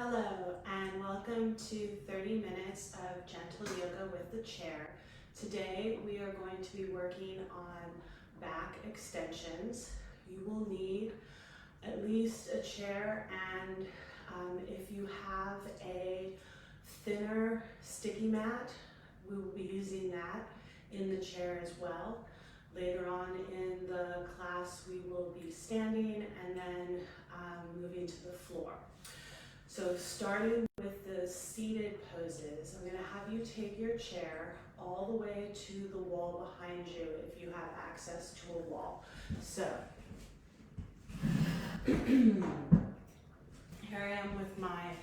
Hello and welcome to 30 minutes of gentle yoga with the chair. Today we are going to be working on back extensions. You will need at least a chair, and if you have a thinner sticky mat, we will be using that in the chair as well. Later on in the class we will be standing and then moving to the floor. So starting with the seated poses, I'm going to have you take your chair all the way to the wall behind you if you have access to a wall. So here I am with my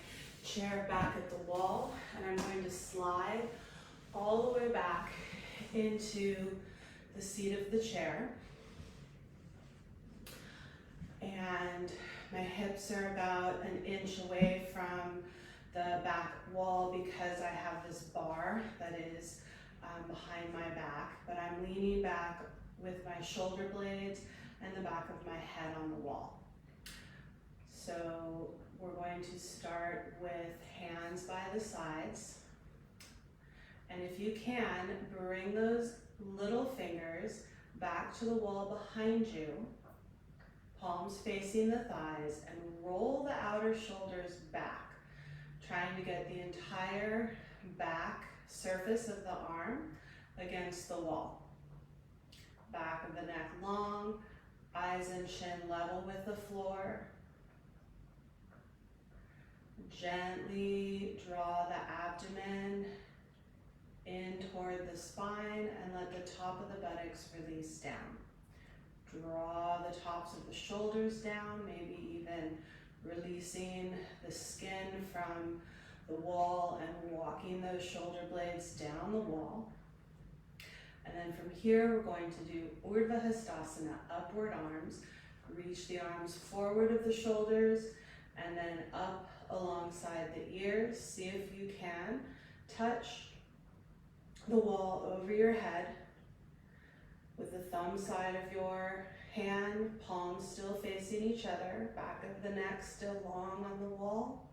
chair back at the wall, and I'm going to slide all the way back into the seat of the chair. And my hips are about an inch away from the back wall because I have this bar that is behind my back, but I'm leaning back with my shoulder blades and the back of my head on the wall. So we're going to start with hands by the sides. And if you can, bring those little fingers back to the wall behind you, palms facing the thighs, and roll the outer shoulders back, trying to get the entire back surface of the arm against the wall. Back of the neck long, eyes and chin level with the floor. Gently draw the abdomen in toward the spine and let the top of the buttocks release down. Draw the tops of the shoulders down, maybe even releasing the skin from the wall and walking those shoulder blades down the wall. And then from here, we're going to do Urdhva Hastasana, upward arms. Reach the arms forward of the shoulders and then up alongside the ears. See if you can touch the wall over your head with the thumb side of your hand, palms still facing each other, back of the neck still long on the wall.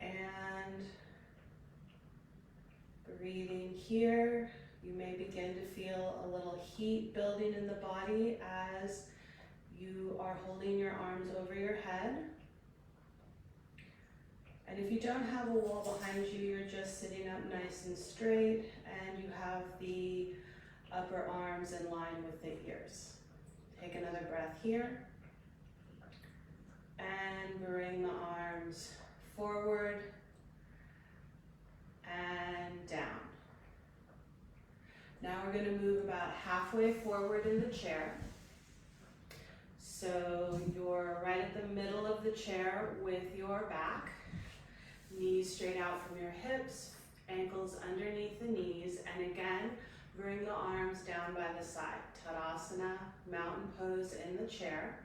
And breathing here, you may begin to feel a little heat building in the body as you are holding your arms over your head. And if you don't have a wall behind you, you're just sitting up nice and straight, and you have the upper arms in line with the ears. Take another breath here. And bring the arms forward and down. Now we're going to move about halfway forward in the chair. So you're right at the middle of the chair with your back. Knees straight out from your hips, ankles underneath the knees, and again, bring the arms down by the side. Tadasana, mountain pose in the chair.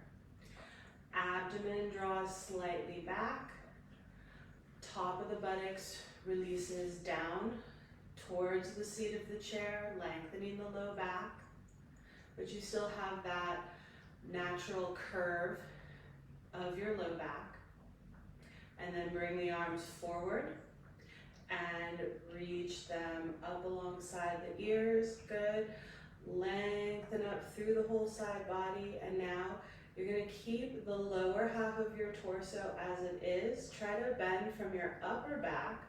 Abdomen draws slightly back. Top of the buttocks releases down towards the seat of the chair, lengthening the low back. But you still have that natural curve of your low back. And then bring the arms forward and reach them up alongside the ears. Good. Lengthen up through the whole side body. And now you're going to keep the lower half of your torso as it is. Try to bend from your upper back.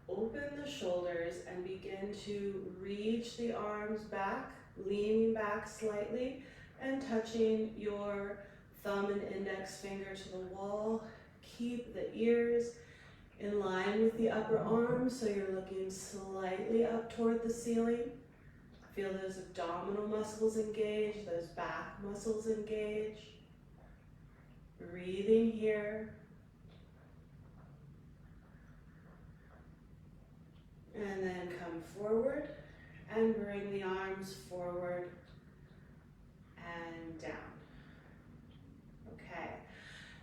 Open the shoulders and begin to reach the arms back, leaning back slightly and touching your thumb and index finger to the wall. Keep the ears in line with the upper arms, so you're looking slightly up toward the ceiling. Feel those abdominal muscles engage, those back muscles engage. Breathing here. And then come forward and bring the arms forward and down. Okay.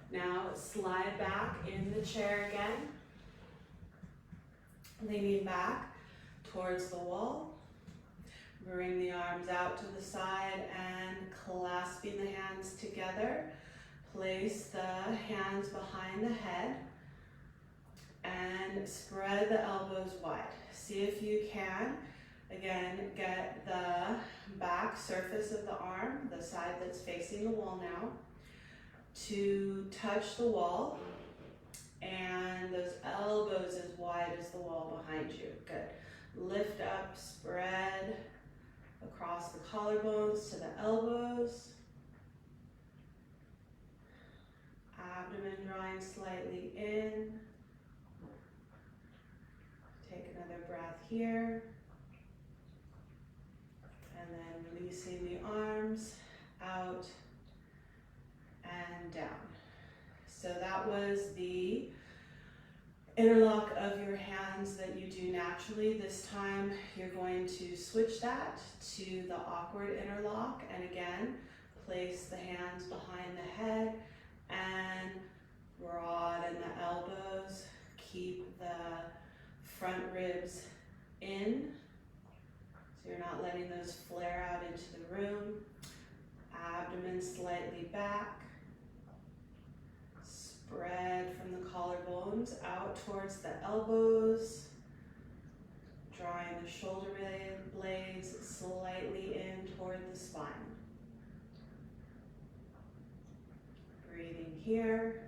Now slide back in the chair again, leaning back towards the wall. Bring the arms out to the side and clasping the hands together. Place the hands behind the head and spread the elbows wide. See if you can, again, get the back surface of the arm, the side that's facing the wall now, to touch the wall, and those elbows as wide as the wall behind you. Good. Lift up, spread across the collarbones to the elbows. Abdomen drawing slightly in. Take another breath here. And then releasing the arms out and down. So that was the interlock of your hands that you do naturally. This time you're going to switch that to the awkward interlock, and again, place the hands behind the head and broaden the elbows. Keep the front ribs in, so you're not letting those flare out into the room. Abdomen slightly back. Spread from the collarbones out towards the elbows, drawing the shoulder blades slightly in toward the spine. Breathing here.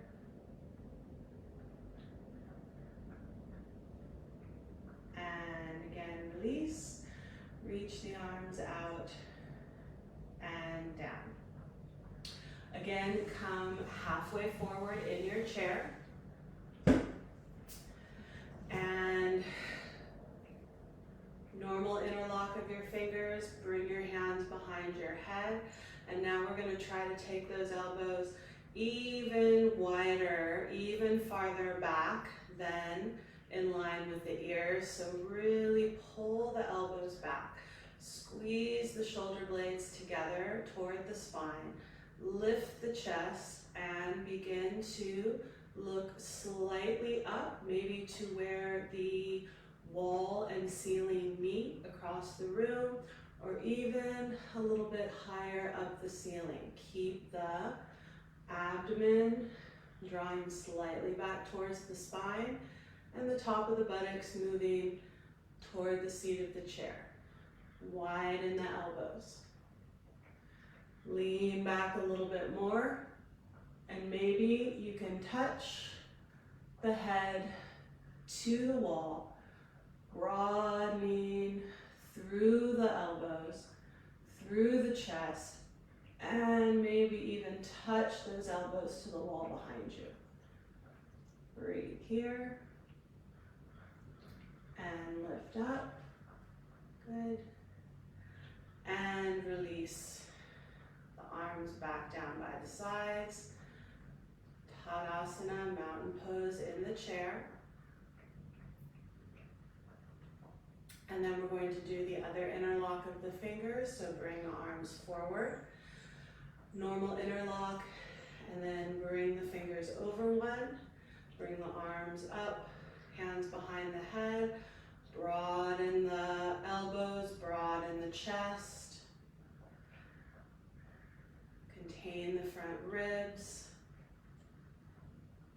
And again, release. Reach the arms out and down. Again, come halfway forward in your chair. And normal interlock of your fingers, bring your hands behind your head. And now we're going to try to take those elbows even wider, even farther back than in line with the ears. So really pull the elbows back. Squeeze the shoulder blades together toward the spine. Lift the chest and begin to look slightly up, maybe to where the wall and ceiling meet across the room, or even a little bit higher up the ceiling. Keep the abdomen drawing slightly back towards the spine and the top of the buttocks moving toward the seat of the chair. Widen the elbows. Lean back a little bit more, and maybe you can touch the head to the wall, broadening through the elbows, through the chest, and maybe even touch those elbows to the wall behind you. Breathe here, and lift up. Good. And release. Arms back down by the sides. Tadasana, mountain pose in the chair. And then we're going to do the other interlock of the fingers. So bring the arms forward. Normal interlock. And then bring the fingers over one. Bring the arms up. Hands behind the head. Broaden the elbows. Broaden the chest. Contain the front ribs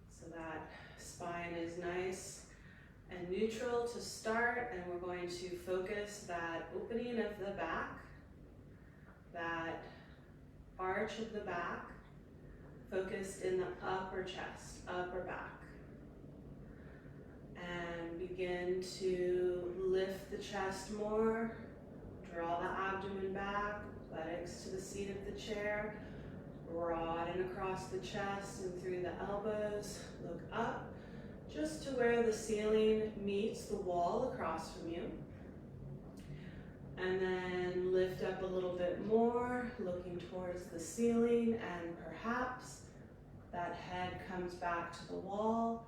so that spine is nice and neutral to start, and we're going to focus that opening of the back, that arch of the back, focused in the upper chest, upper back. And begin to lift the chest more, draw the abdomen back, buttocks to the seat of the chair. Broaden across the chest and through the elbows. Look up just to where the ceiling meets the wall across from you. And then lift up a little bit more, looking towards the ceiling, and perhaps that head comes back to the wall.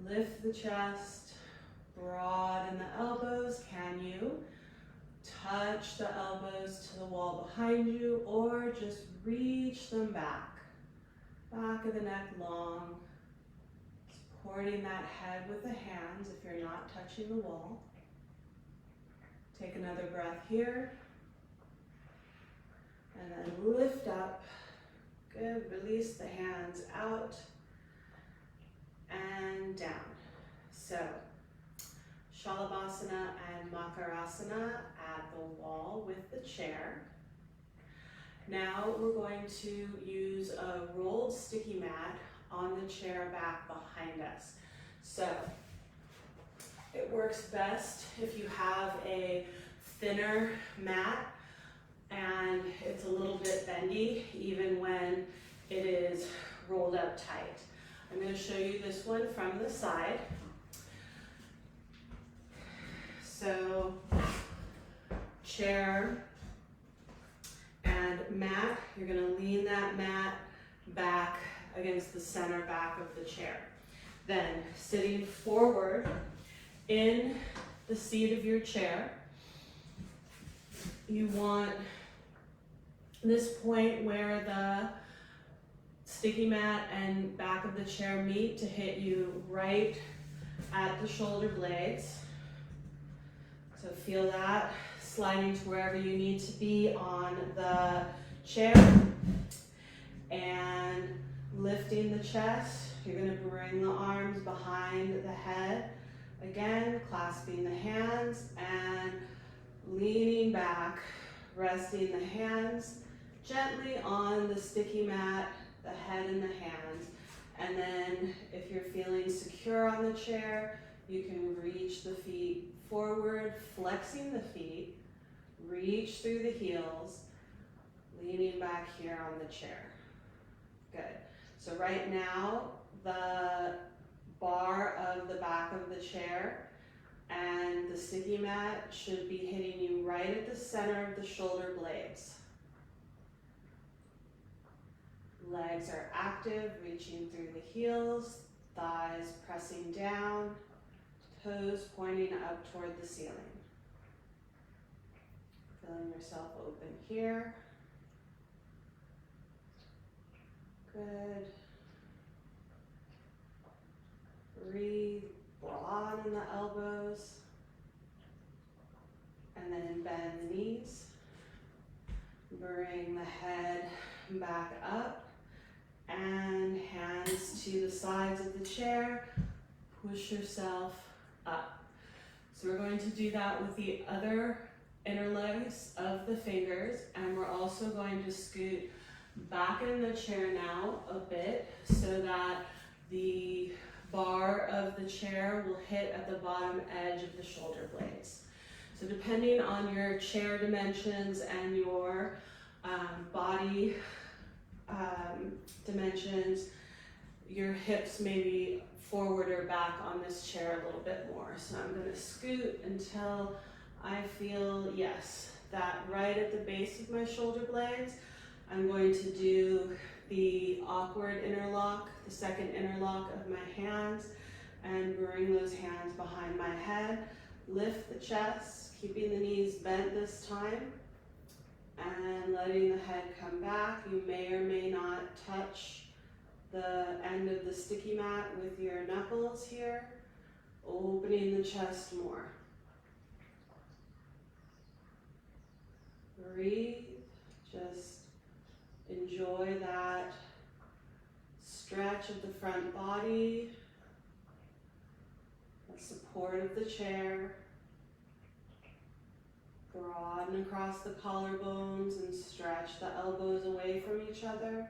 Lift the chest, broaden the elbows. Can you touch the elbows to the wall behind you, or just reach them back. Back of the neck long. Supporting that head with the hands if you're not touching the wall. Take another breath here. And then lift up. Good, release the hands out and down. So, Shalabhasana and Makarasana at the wall with the chair. Now we're going to use a rolled sticky mat on the chair back behind us. So, it works best if you have a thinner mat and it's a little bit bendy even when it is rolled up tight. I'm going to show you this one from the side. So, chair and mat, you're going to lean that mat back against the center back of the chair. Then, sitting forward in the seat of your chair, you want this point where the sticky mat and back of the chair meet to hit you right at the shoulder blades. So feel that sliding to wherever you need to be on the chair. And lifting the chest, you're going to bring the arms behind the head. Again, clasping the hands and leaning back, resting the hands gently on the sticky mat, the head and the hands. And then if you're feeling secure on the chair, you can reach the feet forward, flexing the feet, reach through the heels, leaning back here on the chair. Good. So right now, the bar of the back of the chair and the sticky mat should be hitting you right at the center of the shoulder blades. Legs are active, reaching through the heels, thighs pressing down, toes pointing up toward the ceiling. Feeling yourself open here. Good. Breathe, broaden the elbows, and then bend the knees. Bring the head back up, and hands to the sides of the chair. Push yourself up. So we're going to do that with the other inner legs of the fingers, and we're also going to scoot back in the chair now a bit so that the bar of the chair will hit at the bottom edge of the shoulder blades. So depending on your chair dimensions and your body dimensions, your hips may be forward or back on this chair a little bit more. So I'm going to scoot until I feel, yes, that right at the base of my shoulder blades. I'm going to do the awkward interlock, the second interlock of my hands, and bring those hands behind my head. Lift the chest, keeping the knees bent this time, and letting the head come back. You may or may not touch the end of the sticky mat with your knuckles here, opening the chest more. Breathe, just enjoy that stretch of the front body, the support of the chair. Broaden across the collarbones and stretch the elbows away from each other.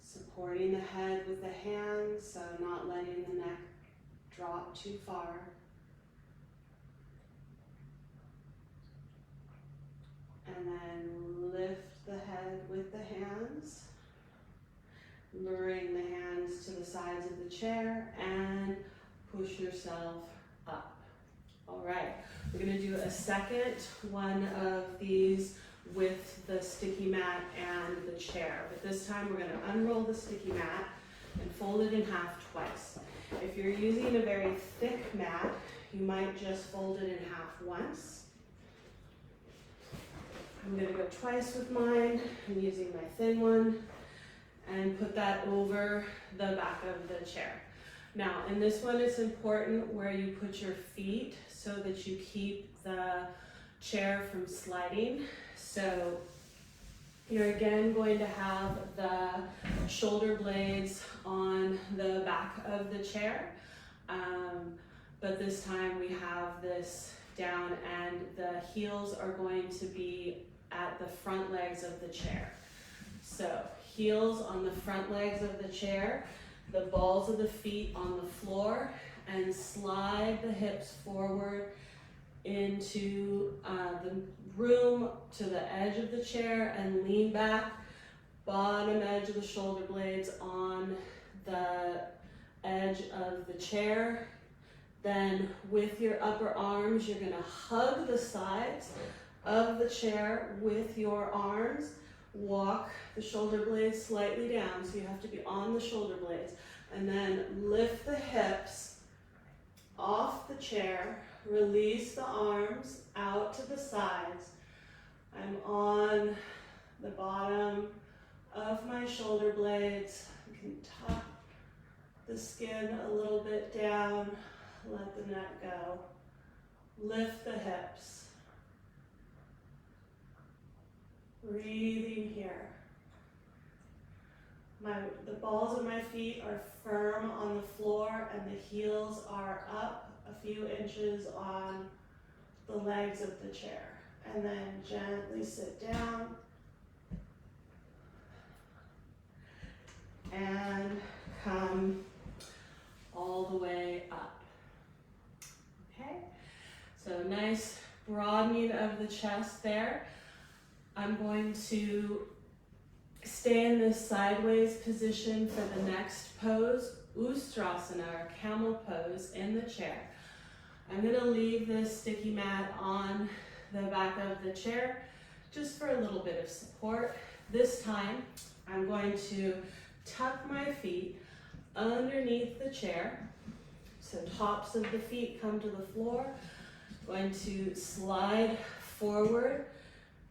Supporting the head with the hands, so not letting the neck drop too far. And then lift the head with the hands. Bring the hands to the sides of the chair and push yourself up. All right, we're going to do a second one of these with the sticky mat and the chair. But this time we're going to unroll the sticky mat and fold it in half twice. If you're using a very thick mat, you might just fold it in half once. I'm going to go twice with mine. I'm using my thin one and put that over the back of the chair. Now, in this one, it's important where you put your feet so that you keep the chair from sliding. So You're again going to have the shoulder blades on the back of the chair, but this time we have this down and the heels are going to be at the front legs of the chair. So heels on the front legs of the chair, the balls of the feet on the floor, and slide the hips forward into the room to the edge of the chair and lean back, bottom edge of the shoulder blades on the edge of the chair. Then with your upper arms, you're gonna hug the sides of the chair with your arms. Walk the shoulder blades slightly down, so you have to be on the shoulder blades. And then lift the hips off the chair, release the arms out to the sides. I'm on the bottom of my shoulder blades. You can tuck the skin a little bit down, let the neck go. Lift the hips. Breathing here. The balls of my feet are firm on the floor and the heels are up a few inches on the legs of the chair. And then gently sit down and come all the way up. Okay, so nice broadening of the chest there. I'm going to stay in this sideways position for the next pose, Ustrasana, or camel pose in the chair. I'm going to leave this sticky mat on the back of the chair just for a little bit of support. This time, I'm going to tuck my feet underneath the chair. So tops of the feet come to the floor. Going to slide forward.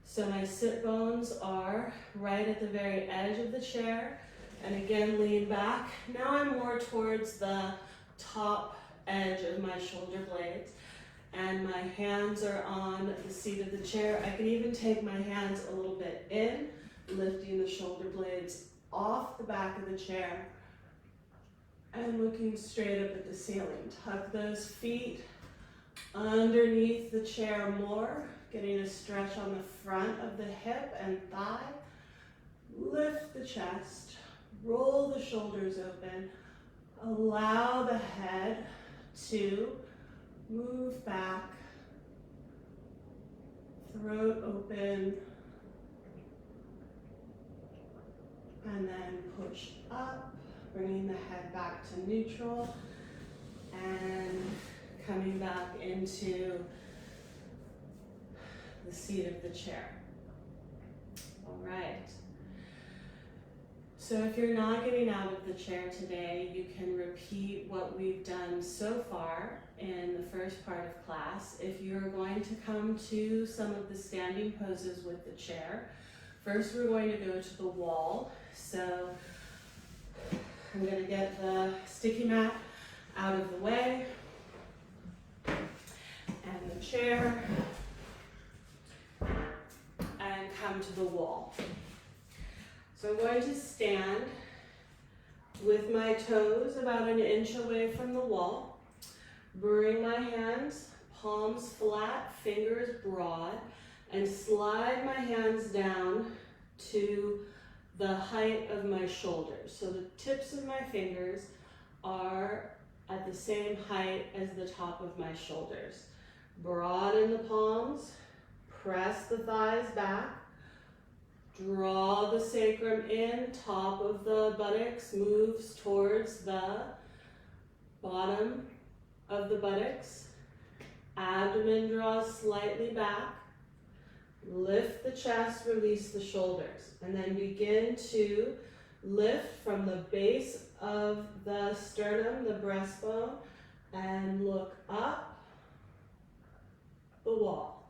So my sit bones are right at the very edge of the chair. And again, lean back. Now I'm more towards the top edge of my shoulder blades. And my hands are on the seat of the chair. I can even take my hands a little bit in, lifting the shoulder blades off the back of the chair and looking straight up at the ceiling. Tuck those feet underneath the chair more, getting a stretch on the front of the hip and thigh. Lift the chest, roll the shoulders open, allow the head to move back, throat open, and then push up, bringing the head back to neutral, and coming back into the seat of the chair. All right. So if you're not getting out of the chair today, you can repeat what we've done so far in the first part of class. If you're going to come to some of the standing poses with the chair, first we're going to go to the wall. So I'm going to get the sticky mat out of the way and the chair and come to the wall. So I'm going to stand with my toes about an inch away from the wall. Bring my hands, palms flat, fingers broad, and slide my hands down to the height of my shoulders. So the tips of my fingers are at the same height as the top of my shoulders. Broaden the palms, press the thighs back, draw the sacrum in, top of the buttocks moves towards the bottom of the buttocks. Abdomen draws slightly back. Lift the chest, release the shoulders, and then begin to lift from the base of the sternum, the breastbone, and look up the wall.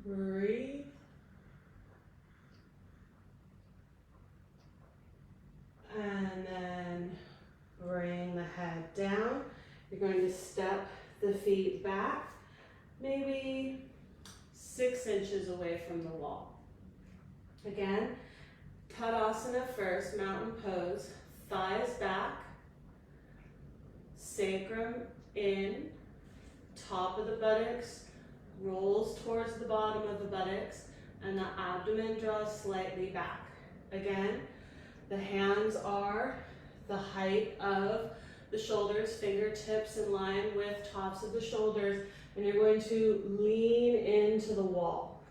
Breathe. And then bring the head down. You're going to step the feet back, maybe 6 inches away from the wall. Again, Tadasana first, mountain pose, thighs back, sacrum in, top of the buttocks rolls towards the bottom of the buttocks, and the abdomen draws slightly back. Again, the hands are the height of the shoulders, fingertips in line with tops of the shoulders, and you're going to lean into the wall.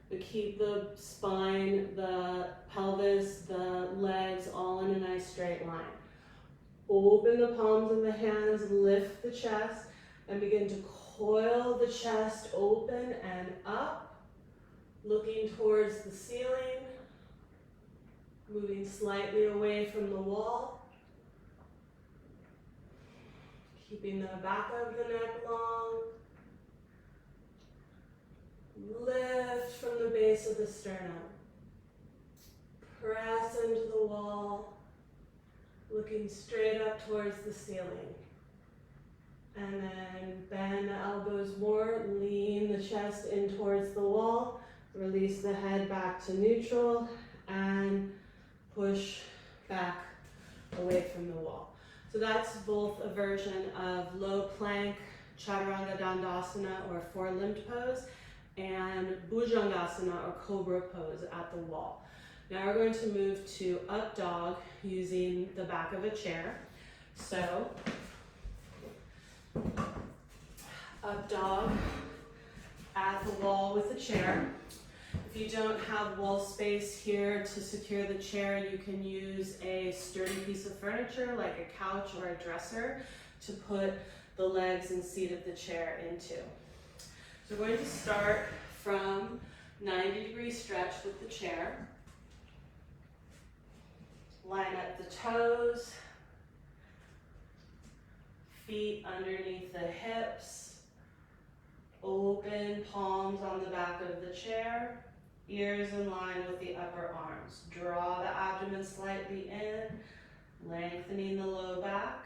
But keep the spine, the pelvis, the legs all in a nice straight line. Open the palms of the hands, lift the chest, and begin to coil the chest open and up, looking towards the ceiling, moving slightly away from the wall, keeping the back of the neck long. Lift from the base of the sternum. Press into the wall, looking straight up towards the ceiling. And then bend the elbows more, lean the chest in towards the wall, release the head back to neutral, and push back away from the wall. So that's both a version of low plank, Chaturanga Dandasana or four-limbed pose, and Bhujangasana or cobra pose at the wall. Now we're going to move to up dog using the back of a chair. So up dog at the wall with a chair. If you don't have wall space here to secure the chair, you can use a sturdy piece of furniture like a couch or a dresser to put the legs and seat of the chair into. So we're going to start from 90-degree stretch with the chair. Line up the toes, feet underneath the hips, open palms on the back of the chair, ears in line with the upper arms. Draw the abdomen slightly in, lengthening the low back,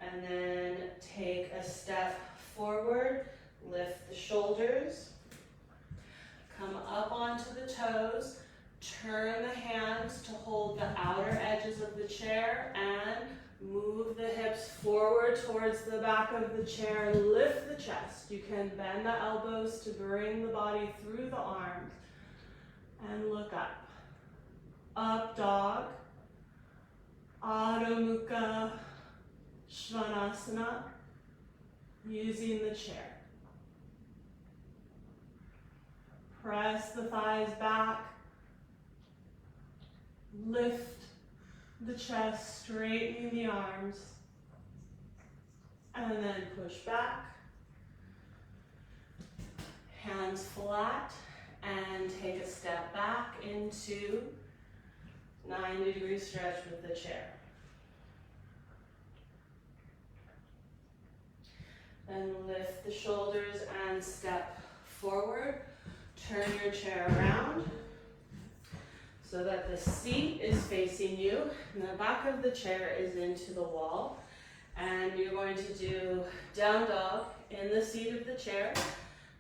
and then take a step forward, lift the shoulders, come up onto the toes, turn the hands to hold the outer edges of the chair, and move the hips forward towards the back of the chair. Lift the chest. You can bend the elbows to bring the body through the arms, and look up. Up dog, Adho Mukha Svanasana, using the chair. Press the thighs back. Lift the chest, straightening the arms, and then push back. Hands flat, and take a step back into 90-degree stretch with the chair. Then lift the shoulders and step forward. Turn your chair around so that the seat is facing you and the back of the chair is into the wall. And you're going to do down dog in the seat of the chair.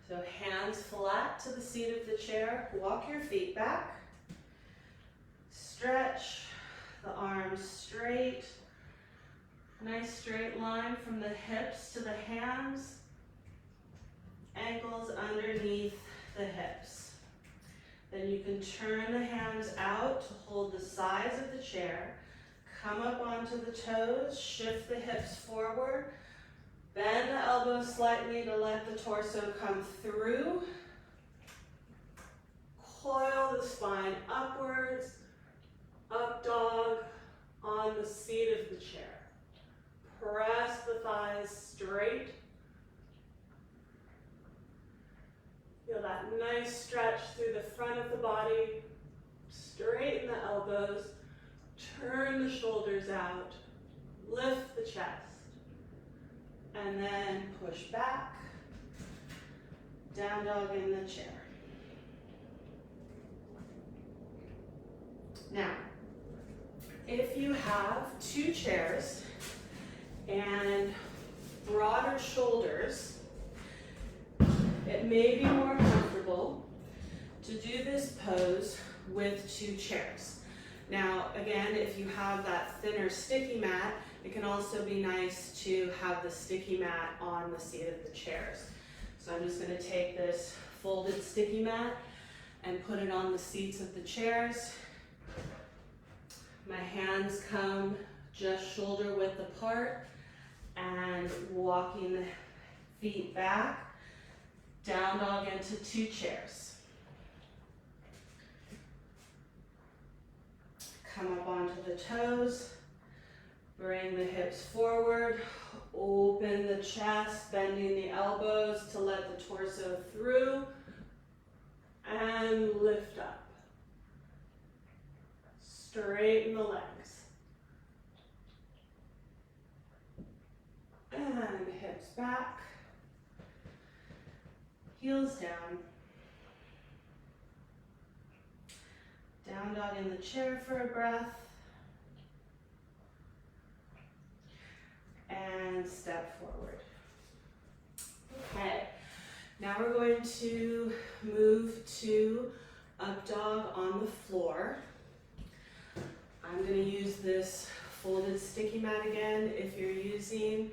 So hands flat to the seat of the chair. Walk your feet back. Stretch the arms straight. Nice straight line from the hips to the hands. Ankles underneath the hips. Then you can turn the hands out to hold the sides of the chair. Come up onto the toes, shift the hips forward. Bend the elbows slightly to let the torso come through. Coil the spine upwards. Up dog on the seat of the chair. Press the thighs straight. Feel that nice stretch through the front of the body. Straighten the elbows. Turn the shoulders out. Lift the chest. And then push back. Down dog in the chair. Now, if you have two chairs and broader shoulders, it may be more comfortable to do this pose with 2 chairs. Now, again, if you have that thinner sticky mat, it can also be nice to have the sticky mat on the seat of the chairs. So I'm just going to take this folded sticky mat and put it on the seats of the chairs. My hands come just shoulder width apart and walking the feet back, down dog into 2 chairs. Come up onto the toes, bring the hips forward, open the chest, bending the elbows to let the torso through, and lift up. Straighten the legs. And hips back, heels down. Down dog in the chair for a breath. And step forward. Okay, now we're going to move to up dog on the floor. I'm going to use this folded sticky mat again. If you're using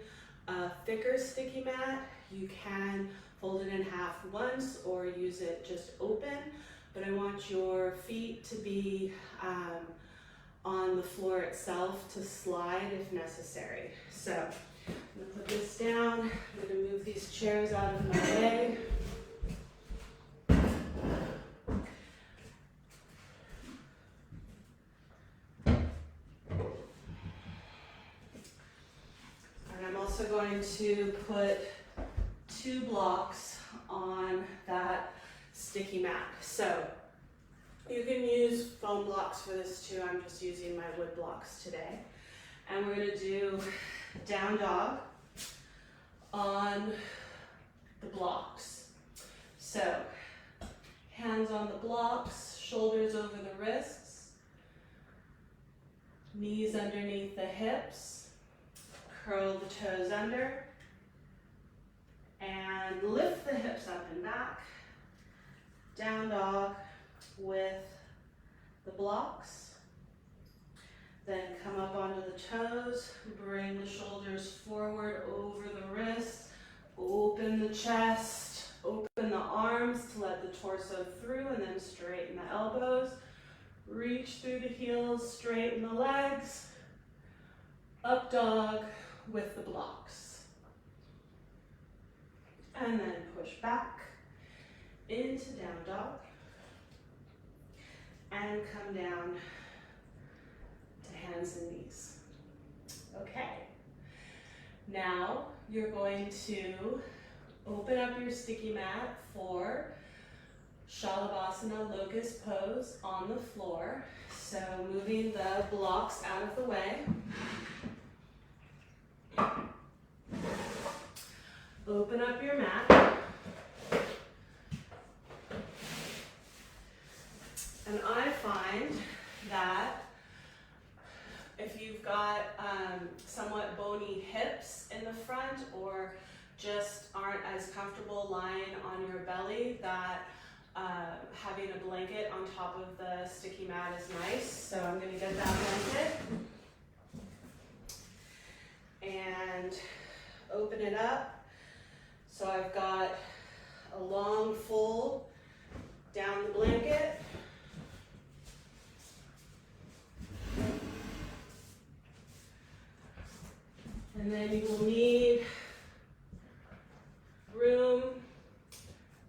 a thicker sticky mat, you can fold it in half once or use it just open. But I want your feet to be on the floor itself to slide if necessary. So I'm going to put this down. I'm going to move these chairs out of my way. And I'm also going to put 2 blocks on that sticky mat. So you can use foam blocks for this too. I'm just using my wood blocks today. And we're going to do down dog on the blocks. So hands on the blocks, shoulders over the wrists, knees underneath the hips, curl the toes under, and lift the hips up and back. Down dog with the blocks. Then come up onto the toes, bring the shoulders forward over the wrists, open the chest, open the arms to let the torso through, and then straighten the elbows. Reach through the heels, straighten the legs. Up dog with the blocks. And then push back into down dog. And come down to hands and knees. Okay. Now you're going to open up your sticky mat for Shalabhasana locust pose on the floor. So moving the blocks out of the way. Open up your mat. And I find that if you've got somewhat bony hips in the front or just aren't as comfortable lying on your belly, that having a blanket on top of the sticky mat is nice. So I'm going to get that blanket and open it up. So I've got a long fold down the blanket. And then you will need room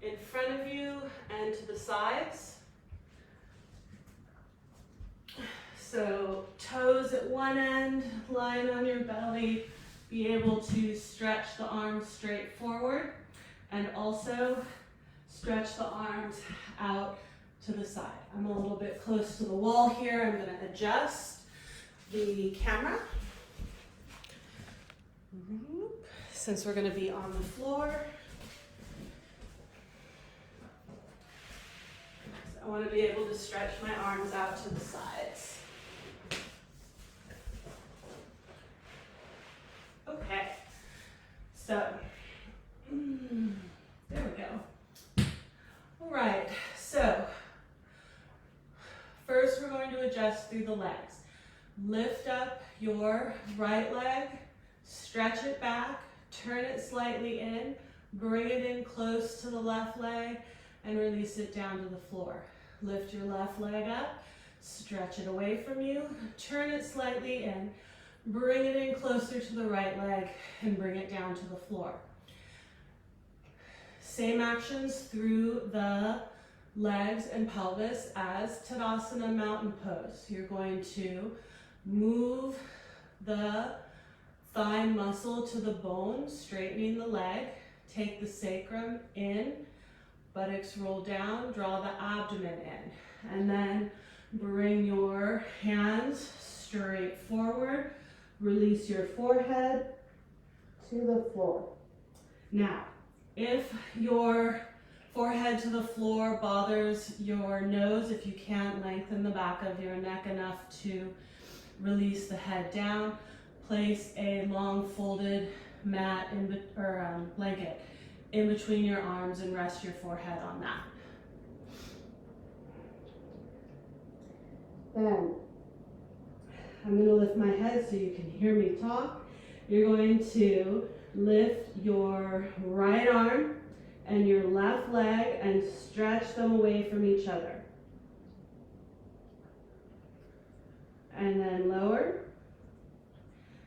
in front of you and to the sides. So toes at one end, lying on your belly, be able to stretch the arms straight forward and also stretch the arms out to the side. I'm a little bit close to the wall here. I'm going to adjust the camera. Since we're going to be on the floor. So I want to be able to stretch my arms out to the sides. Okay, so there we go. through the legs. Lift up your right leg, stretch it back, turn it slightly in, bring it in close to the left leg, and release it down to the floor. Lift your left leg up, stretch it away from you, turn it slightly in, bring it in closer to the right leg, and bring it down to the floor. Same actions through the legs and pelvis as Tadasana Mountain Pose. You're going to move the thigh muscle to the bone, straightening the leg. Take the sacrum in, buttocks roll down, draw the abdomen in. And then bring your hands straight forward. Release your forehead to the floor. Now, if your forehead to the floor bothers your nose, if you can't lengthen the back of your neck enough to release the head down, place a long folded mat or blanket in between your arms and rest your forehead on that. Then I'm going to lift my head so you can hear me talk. You're going to lift your right arm and your left leg and stretch them away from each other. And then lower.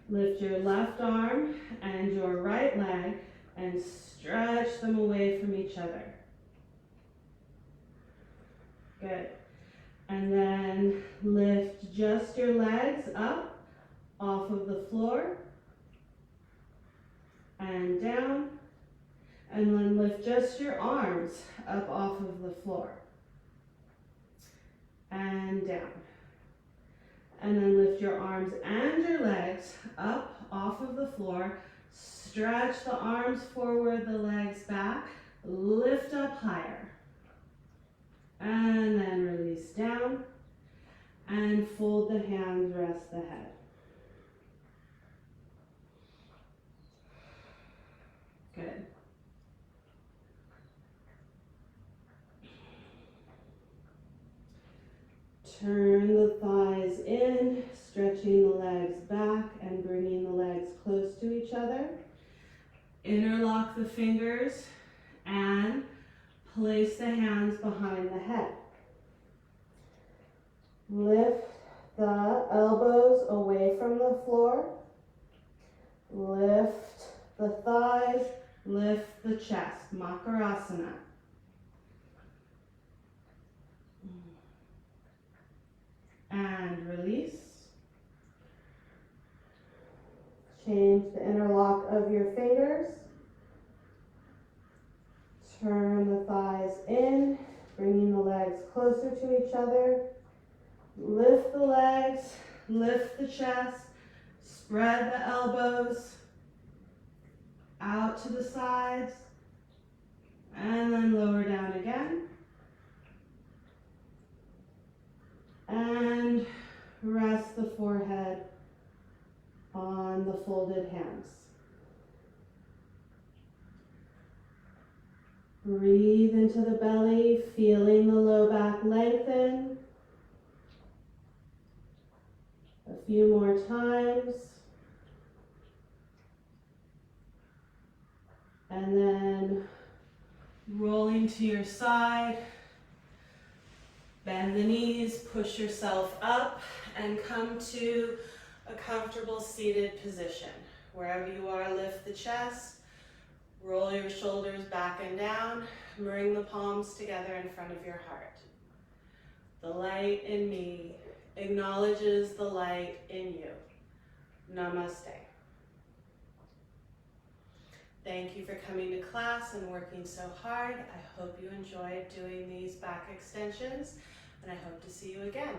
Lift your left arm and your right leg and stretch them away from each other. Good. And then lift just your legs up off of the floor and down. And then lift just your arms up off of the floor and down. And then lift your arms and your legs up off of the floor. Stretch the arms forward, the legs back. Lift up higher. And then release down. And fold the hands, rest the head. Good. Turn the thighs in, stretching the legs back and bringing the legs close to each other. Interlock the fingers and place the hands behind the head. Lift the elbows away from the floor. Lift the thighs, lift the chest, Makarasana. And release. Change the interlock of your fingers. Turn the thighs in, bringing the legs closer to each other. Lift the legs, lift the chest, spread the elbows out to the sides, and then lower down again. And rest the forehead on the folded hands. Breathe into the belly, feeling the low back lengthen. A few more times. And then rolling to your side. Bend the knees, push yourself up, and come to a comfortable seated position. Wherever you are, lift the chest, roll your shoulders back and down, bring the palms together in front of your heart. The light in me acknowledges the light in you. Namaste. Thank you for coming to class and working so hard. I hope you enjoyed doing these back extensions, and I hope to see you again.